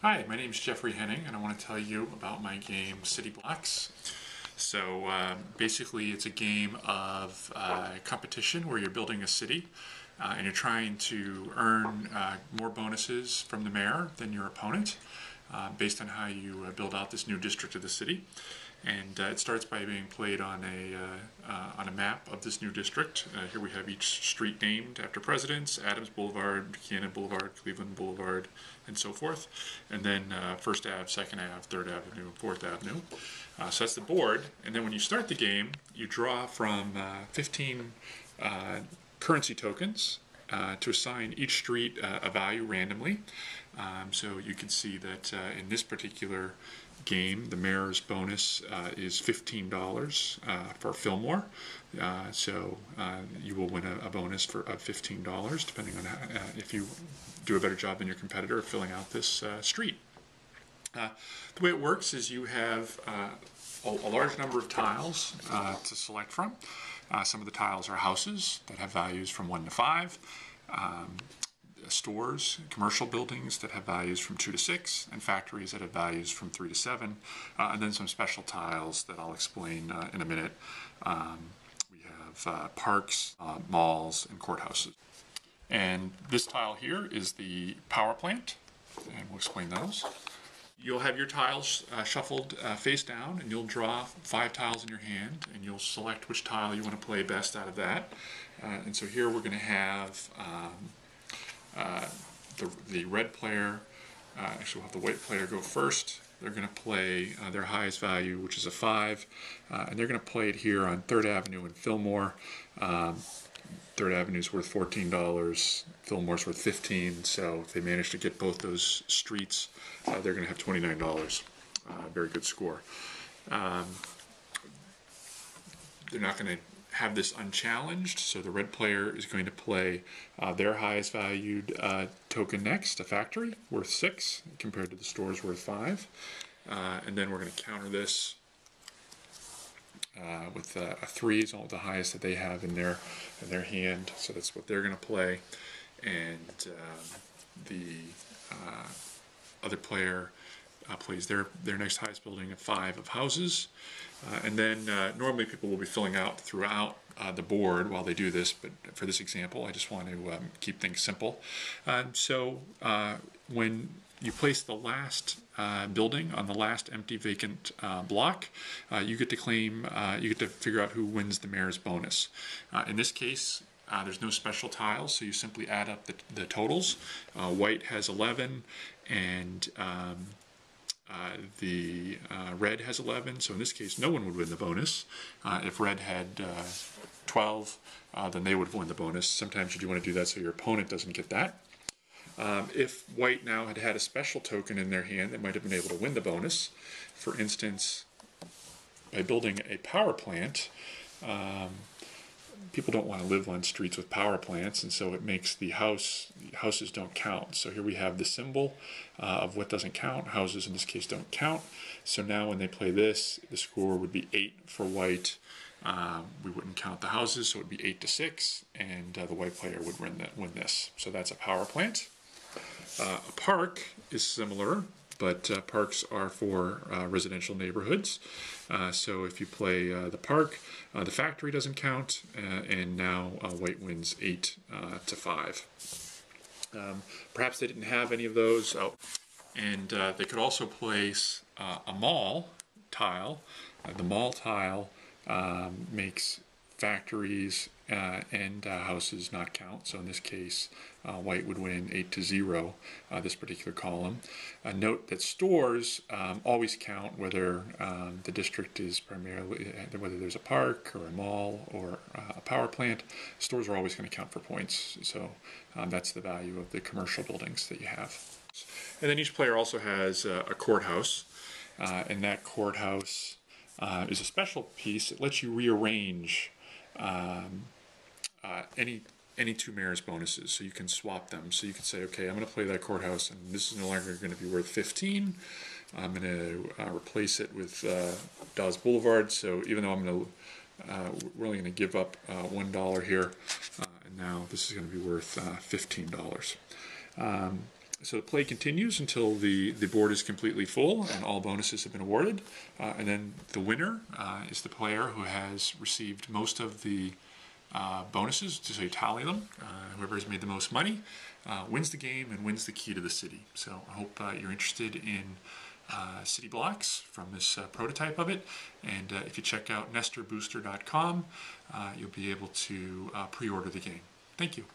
Hi, my name is Jeffrey Henning, and I want to tell you about my game City Blocks. So basically, it's a game of competition where you're building a city and you're trying to earn more bonuses from the mayor than your opponent based on how you build out this new district of the city. And it starts by being played on a map of this new district. Here we have each street named after presidents: Adams Boulevard, Buchanan Boulevard, Cleveland Boulevard, and so forth. And then First Ave, Second Ave, Third Avenue, Fourth Avenue. So that's the board. And then when you start the game, you draw from 15 currency tokens to assign each street a value randomly. So you can see that in this particular game, the mayor's bonus is $15 for Fillmore. So you will win a bonus of $15 depending on if you do a better job than your competitor of filling out this street. The way it works is you have a large number of tiles to select from. Some of the tiles are houses that have values from 1 to 5. Stores, commercial buildings that have values from 2 to 6, and factories that have values from 3 to 7, and then some special tiles that I'll explain in a minute. We have parks, malls, and courthouses. And this tile here is the power plant, and we'll explain those. You'll have your tiles shuffled face down, and you'll draw 5 tiles in your hand, and you'll select which tile you want to play best out of that. And so here we're going to have the red player, actually we'll have the white player go first. They're going to play their highest value, which is a 5, and they're going to play it here on 3rd Avenue in Fillmore. 3rd Avenue is worth $14, Fillmore's worth $15, so if they manage to get both those streets, they're going to have $29. Very good score. They're not going to have this unchallenged, so the red player is going to play their highest valued token next, a factory, worth 6, compared to the store's worth 5. And then we're going to counter this with a 3 is all the highest that they have in their hand, so that's what they're going to play. And the other player plays their next highest building, a 5 of houses. And then normally people will be filling out throughout the board while they do this, but for this example I just want to keep things simple. So when you place the last building on the last empty vacant block, you get to claim, you get to figure out who wins the mayor's bonus. In this case, there's no special tiles, so you simply add up the totals. White has 11, and the red has 11, so in this case no one would win the bonus. If red had 12, then they would win the bonus. Sometimes you do want to do that so your opponent doesn't get that. If white now had a special token in their hand, they might have been able to win the bonus. For instance, by building a power plant, people don't want to live on streets with power plants, and so it makes the houses don't count. So here we have the symbol of what doesn't count. Houses in this case don't count. So now when they play this, the score would be 8 for white. We wouldn't count the houses, so it would be 8 to 6, and the white player would win this. So that's a power plant. A park is similar, but parks are for residential neighborhoods. So if you play the park, the factory doesn't count, and now white wins 8 to 5. Perhaps they didn't have any of those. Oh. And they could also place a mall tile. The mall tile makes factories and houses not count. So in this case, white would win 8 to 0, this particular column. Note that stores always count, whether the district is primarily, whether there's a park or a mall or a power plant. Stores are always going to count for points. So that's the value of the commercial buildings that you have. And then each player also has a courthouse, and that courthouse is a special piece. It lets you rearrange any 2 mayor's bonuses, so you can swap them. So you can say, okay, I'm going to play that courthouse, and this is no longer going to be worth 15. I'm going to replace it with Dawes Boulevard. So even though we're only going to give up $1 here, and now this is going to be worth $15. So the play continues until the board is completely full and all bonuses have been awarded. And then the winner is the player who has received most of the bonuses, so you tally them. Whoever has made the most money wins the game and wins the key to the city. So I hope you're interested in city blocks from this prototype of it. And if you check out nestorbooster.com, you'll be able to pre-order the game. Thank you.